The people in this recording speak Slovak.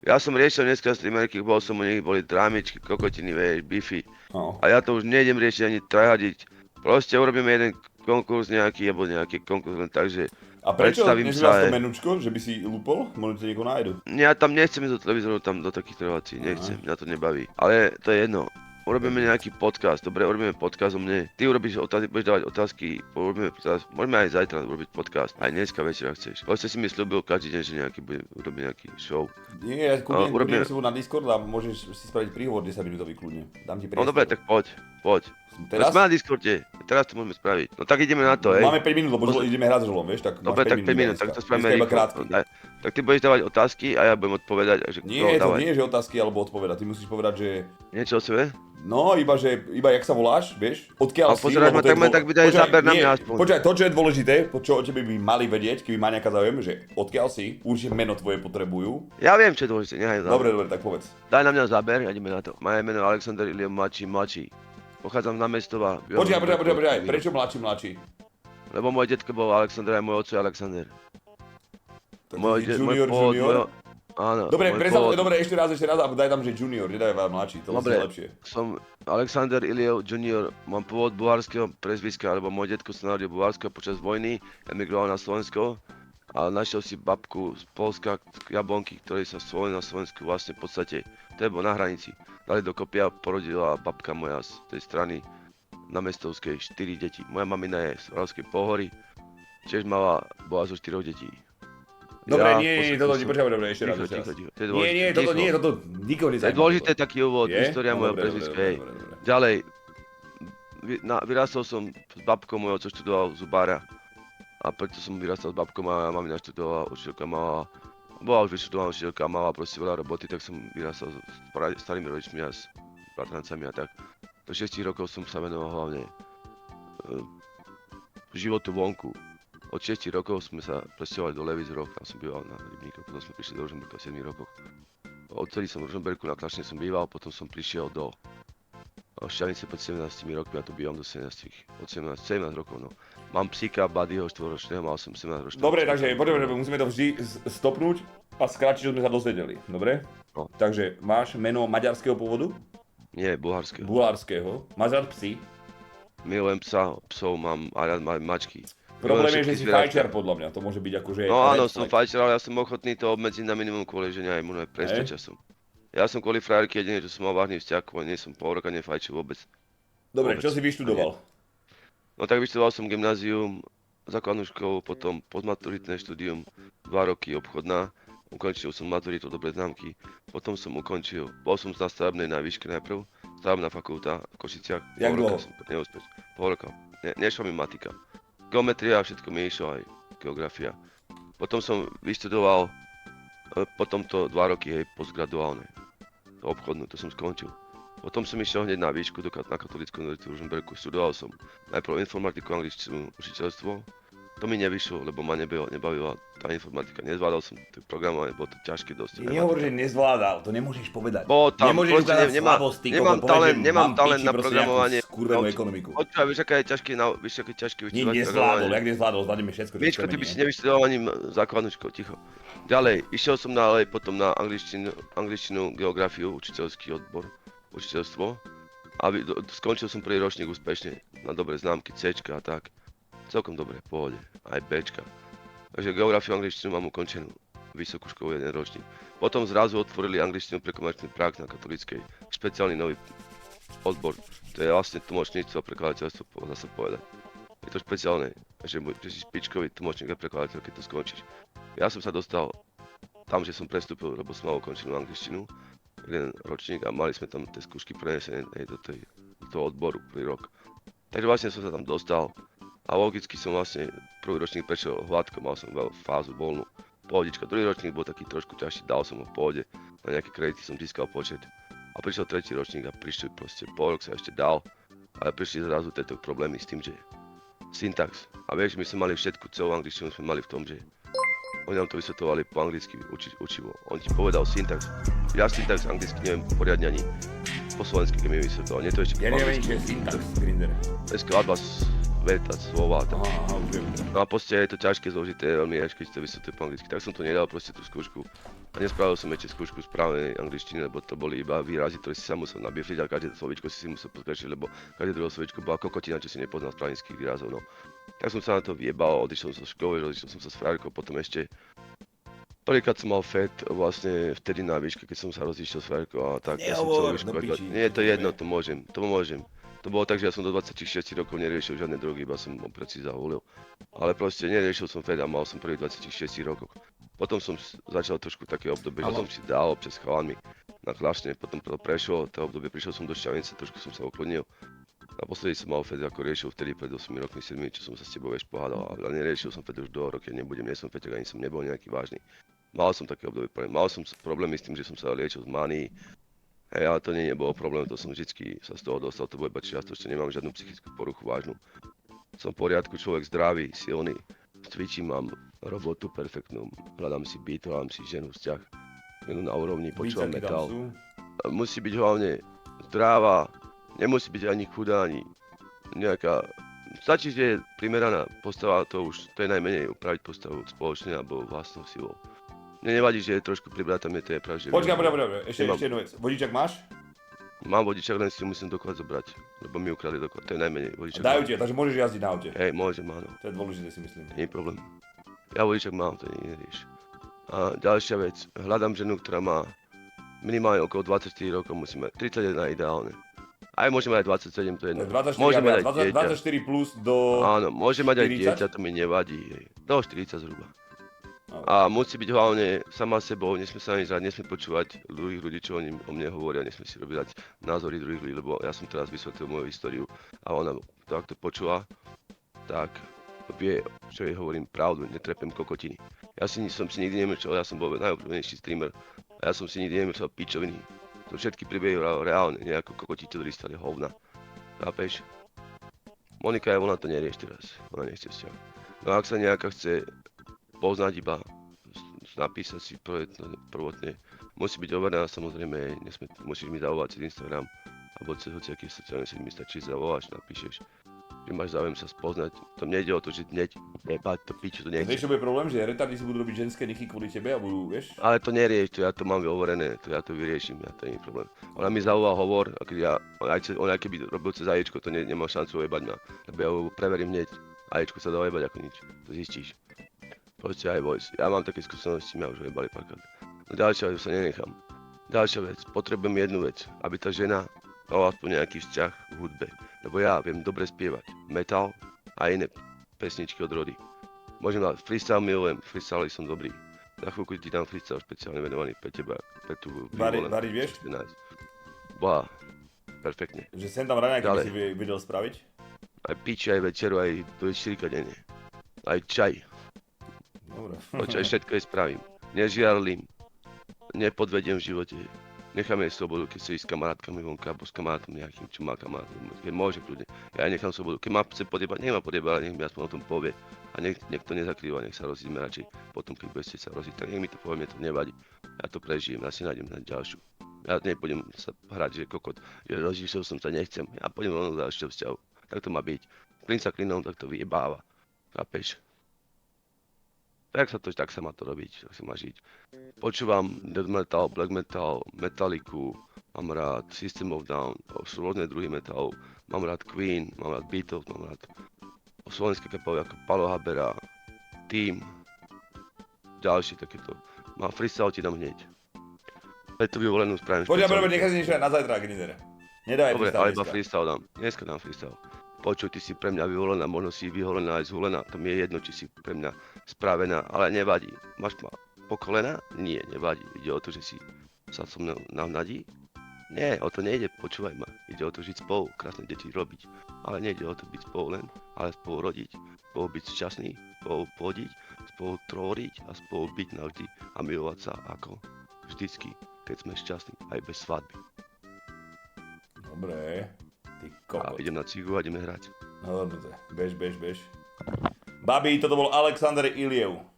Ja som riešil dneska streamerky, bol som u nich, boli drámičky, kokotiny, vieš, bify. No. A ja to už nejdem riešiť ani trahadiť. Proste urobíme jeden konkurs nejaký, alebo nejaký konkurs len tak, že A prečo predstavím nezbieral sa, to menučko, že by si lúpol? Možno ti niekoho nájdu. ja tam nechcem ísť do televízoru, tam do takýchto relácií, nechcem, mňa to nebaví. Ale to je jedno. Urobíme nejaký podcast, dobre, urobíme podcast o mne. Ty urobíš otázky, budeš dávať otázky, urobíme podcast, môžeme aj zajtra urobiť podcast, aj dneska večer, ak chceš. Proste si mi slúbil každý deň, že nejaký bude urobiť nejaký show. Nie, ja kľudne urobíme- s tebou na Discord a môžeš si spraviť príhovor 10 minútový kľudne. Dám ti priestor. No dobre, tak poď. Teraz? Sme na Discorde, teraz to môžeme spraviť. No tak ideme na to, hej. Máme 5 minút, lebo ideme hrať s žolom, vieš, tak Dobre, máš tak 5 minút, tak to spravíme iba rýchlo. krátky. Tak ty budeš dávať otázky a ja budem odpovedať. Že Nie, to dávať. nie je, že otázky alebo odpovedať. Ty musíš povedať, že Niečo o sebe? no, iba jak sa voláš, vieš, odkiaľ A si, pozeráš ma, lebo to je tak mi daj Počkaj, záber na nie, mňa aspoň. Počkaj, to, čo je dôležité, čo o tebe by mali vedieť, keby má nejaká záujem, že odkiaľ si, určite meno tvoje potrebujú. Ja viem, čo je dôležité, nehaj záber. Dobre, tak povedz. Daj na mňa záber a ideme na to. Moje meno Alexander Iliev mladší. Pochádzam z námestova. Počkaj, prečo mladší? Lebo môj detko bol Alexander a môj otec je Alexander. Tak Môj ty de- môj junior, pôvod, junior? Áno. Dobre, môj predstav, pôvod- dobre, ešte raz a daj tam, že junior, nedaj vám mladší, to Dobre. je lepšie. Som Alexander Iliev junior, mám pôvod bulharského prezviska, alebo môj detko sa narodil v Bulharsku počas vojny, emigroval na Slovensko a našiel si babku z Polska, Jablonky, ktorej sa na Slovensku vlastne v podstate, to je bolo na hranici. Dali dokopy a porodila babka moja z tej strany na Mestovskej 4 deti. Moja mamina je z Oravskej Pohory, tiež bola zo 4 detí. Dobre, Ja toto, som- počkaj, ešte raz. Ticho, to je Nie, dôležité. toto Ticho. nie, toto nikoho To je nezaujíma. dôležité taký úvod, Je? história No, mojho dobre, prezviska, dobre, hej. dobre. Ďalej, vyrastol som s babkou mojou, čo študoval zubára. A preto som vyrastal s babkou a mamina študovala, učiteľka mala, bola už vyštudovaná učiteľka, mala proste veľa roboty, tak som vyrastal s starými rodičmi a s bratrancami a tak. Do 6 rokov som sa venoval hlavne životu vonku. Od 6 rokov sme sa presťahovali do Levíc-Roh, tam som býval na Rybníkoch, potom sme prišli do Ružomberka v 7 rokoch. Odtedy som v Ružomberku na Klašne som býval, potom som prišiel do Šťavnice pred 17 rokmi, ja tu bývam do 17 rokov, no. Mám psíka, Buddyho 4-ročného, mal som 17 ročného. Dobre, takže musíme to vždy stopnúť a skrátiť, čo sme sa dozvedeli, dobre? No. Takže máš meno maďarského pôvodu? Nie, bulharského. Bulharského. Máš rád psy? Milujem psov mám a rád mám mačky. Problém Milujem je, že všetky si zvieratka. fajčiar podľa mňa, to môže byť akože... No áno, red som flag. fajčer, ale ja som ochotný to obmedziť na minimum kvôli žene aj možno aj prestať časom. Ja som kvôli frajerky jediný, že som mal vážny vzťah, nie som pol roka nefajčil vôbec. Dobre, vôbec. čo si vyštudoval? No tak vyštudoval som gymnázium, základnú školu, potom postmaturitné štúdium, 2 roky obchodná, ukončil som maturitu dobre známky, potom som bol som na stavebnej na výške najprv, stavebná fakulta v Košiciach, Jak dlho? som neúspešný, pol roka, nešla mi matika. Geometria a všetko mi išlo aj geografia. Potom som vyštudoval, potom to 2 roky, hej, postgraduálne, obchodnú, to som skončil. Potom som išiel hneď na výšku na Katolícku univerzitu v Ružomberku. Študoval som najprv informatiku, angličtinu, učiteľstvo. To mi nevyšlo, lebo ma nebavila tá informatika. Nezvládal som to programovanie, bolo to ťažké dosť. Nehovor, že nezvládal, to nemôžeš povedať. Bolo tam, Nemôžeš proste ukázať nemám- slabosti, nemám kokot, povedz, talent- že nemám mám talent piči, na proste programovanie. nejakú skurvenú ekonomiku. Počúvaj, vieš, aké je ťažké Nie, vyštudovať nezvládol, jak nezvládol, zvládneme všetko, čo Miečko, ty chceme, by si nie? nevyštudoval ani základnú školu, ticho. Ďalej, išiel som potom na angličtinu, geografiu, učiteľský odbor, učiteľstvo. A skončil som prvý ročník úspešne, na dobré známky, Cčka a tak. Celkom dobre, v pohode, aj Bčka. Takže geografiu, angličtinu mám ukončenú, vysokú školu, 1 ročník. Potom zrazu otvorili angličtinu pre komerčný prax na Katolíckej, špeciálny nový odbor. To je vlastne tlmočníctvo a prekladateľstvo, dá sa povedať. Je to špeciálne, že si špičkový tlmočník a prekladateľ, keď to skončíš. Ja som sa dostal tam, že som prestúpil, lebo som mal ukončenú angličtinu, 1 ročník a mali sme tam tie skúšky prenesené do toho odboru prvý rok. Takže vlastne som sa tam dostal a logicky som vlastne prvý ročník prešiel hladko, mal som veľkú fázu voľnú, pohodička. Druhý ročník bol taký trošku ťažší, dal som ho v pohode, na nejaké kredity som získal počet. A prišiel tretí ročník a prišiel proste pol rok sa ešte dal, ale prišli zrazu tieto problémy s tým, že syntax. A vieš, my sme mali všetku, celú angličtinu sme mali v tom, že oni nám to vysvetovali po anglicky učivo. On ti povedal syntax. Ja syntax anglicky neviem poriadne ani po slovensky, keď mi vysvetoval. Nie to ešte Ja po neviem, anglicky. čo je syntax, Grinder. To je skladba veta, slova a tak. Aha, už viem. No a proste je to ťažké, zložité, veľmi ťažké, keď to vysvetľuje po anglicky. Tak som to nedal proste tú skúšku. A nespravil som ešte skúšku správnej angličtiny, lebo to boli iba výrazy, ktoré si sa musel nabiefiť a každé slovíčko si musel podkrešiť, lebo každé druhé slovíčko bola kokotina, čo si nepoznal z právnických výrazov, no. Tak som sa na to vyjebal, odišiel som zo školy, rozišiel som sa s frajerkou, potom ešte prvýkrát som mal fet vlastne vtedy na výške, keď som sa rozišiel s frajerkou a tak, ja som celú Nehovor, výšku do piči, nie, to čo je jedno, tebe? to môžem. To bolo tak, že ja som do 26 rokov neriešil žiadne drogy, iba som opred si zaholil. Ale proste neriešil som fet a mal som prvých 26 rokov. Potom som začal trošku také obdobie, že Áno. som si dal občas s chalami na chlašne, potom to prešlo, to obdobie prišiel som do Šťavnice, trošku som sa uklonil. Naposledy som mal fet, ako riešil vtedy pred 8 rokmi, 7, čo som sa s tebou vieš pohádal, ale neriešil som fet už do roky, nebudem, nie som feťak, ani som nebol nejaký vážny. Mal som také obdobie, mal som problémy s tým, že som sa liečil z manii, hej, ale to nebolo problém, to som vždycky sa z toho dostal, to bolo iba čiastočne, nemám žiadnu psychickú poruchu vážnu. Som v poriadku, človek zdravý, silný, cvičím, mám robotu perfektnú, hľadám si byt, hľadám si ženu, vzťah, ženu na úrovni, počúvam Bicáky tam metal. sú. Musí byť hlavne zdravá, nemusí byť ani chudá, ani nejaká... Stačí, že je primeraná postava, to je najmenej upraviť postavu spoločne alebo vlastnou silou. Mne nevadí, že je trošku pribratá, mne to je pravda, že... Počkaj, ešte Nemám. jednu vec. Vodičak máš? Mám vodičak, len si ho musím doklad zobrať, lebo mi ukradli doklad, to je najmenej vodičak. Dajú mám. ti, takže môžeš jazdiť na aute. Hej, môžem, áno, To je dôležité si myslím. nie je problém. Ja vodičak mám, to nie rieš. A ďalšia vec, hľadám ženu, ktorá má minimálne okolo 24 rokov, musí mať 31 ideálne. Aj môže mať aj 27, to je jedno. 24 Môže a mať viac, aj dieťa. 24 plus do... Áno, môže mať aj 40? dieťa, to mi nevadí, hej. Do 40 zhruba. No. A musí byť hlavne sama sebou, nesmie sa ani zrať, nesmie počúvať druhých ľudí, čo o mne hovoria, nesmie si robiť názory druhých ľudí, lebo ja som teraz vysvetlil moju históriu a ona to, ak to počula, tak vie, čo jej hovorím pravdu, netrepem kokotiny. Ja som si nikdy nemlčal, ja som bol najobľúbenejší streamer a ja som si nikdy nemlčal pičoviny. To všetky príbehy reálne, nie ako kokoti, ktorí stali hovna. Chápeš? Monika, ona to nerieš teraz, ona nechce vzťah. No a ak sa nejaká chce poznať iba, napísať si prvotne, musí byť overená samozrejme, musíš mi zavolať cez Instagram, alebo cez hociaký sociálne siete mi stačí zavoláš, napíšeš, že máš záujem sa spoznať. To nejde o to, že hneď jebať to piču, to Vieš, nechce. čo bude problém, že retardi si budú robiť ženské niky kvôli tebe a budú, vieš? Ale to nerieš, to ja to mám overené, to ja to vyriešim, ja to nie je problém. Ona mi zavolá hovor, a keď ona keby robil cez aječko, to nemá šancu ojebať ma, lebo ja ho preverím hneď, aječko sa dá ojebať ako nič, to zistíš. Proste aj voice. Ja mám také skúsenosti, mňa už ojebali párkrát. No ďalšia vec, sa nenechám. Ďalšia vec, potrebujem jednu vec, aby tá žena mala aspoň nejaký vzťah k hudbe. Lebo ja viem dobre spievať metal a iné pesničky od Rody. Môžem dať freestyle, milujem, freestyle som dobrý. Za chvíľku ti dám freestyle špeciálne venovaný pre teba, pre tú Variť vieš? Boha, perfektne. Že sem tam raňajky by Ďalej. si vedel spraviť? Aj piči, aj večeru, aj do 4 denne. Aj čaj. Dobre. To čo všetko je spravím. Nežiarlim, nepodvediem v živote. Nechám jej slobodu, keď chce ísť s kamarátkami vonka, alebo s kamarátom nejakým, čo má kamarát. Keď môže kľudne. Ja jej nechám slobodu. Keď ma chce podjebať, nech ma podjebať, ale nech mi aspoň o tom povie. A nech to nezakrýva, nech sa rozídeme radšej. Potom, keď budete sa rozísť, tak nech mi to povie, mne to nevadí. Ja to prežijem, ja si nájdem na ďalšiu. Ja nebudem sa hrať, že kokot, že rozíšiel som sa, nechcem. Ja pôjdem rovno do ďalšieho vzťahu. Tak to má byť. Klin sa klinom, tak to vyjebáva. Chápeš? Tak sa má to robiť, tak sa má žiť. Počúvam death metal, black metal, Metalliku, mám rád System of Down, sú rôzne druhy metalu, mám rád Queen, mám rád Beatles, mám rád slovenské kapely ako Palo Habera, Team, ďalší takéto. Mám freestyle ti dám hneď. Preto vyvolenú spravím Poďme, nechaj si niečo na zajtra, Grinere. Nedávaj Dobre, freestyle ale iba dneska. freestyle dám. Dneska dám freestyle. Počuj, ty si pre mňa vyvolená, možno si vyholená aj zhulená, to mi je jedno, či si pre mňa spravená, ale nevadí. Máš ma pokolená? Nie, nevadí. Ide o to, že si sa so mnou navnadí? Nie, o to nejde, počúvaj ma. Ide o to žiť spolu, krásne deti robiť. Ale nejde o to byť spolu len, ale spolu rodiť. Spolu byť šťastný, spolu plodiť, spolu tvoriť a spolu byť navždy a milovať sa ako vždycky, keď sme šťastní, aj bez svadby. Dobre, ty A kokot. idem na cigu a ideme hrať. No dobre, bež. Babi, toto bol Alexander Iliev.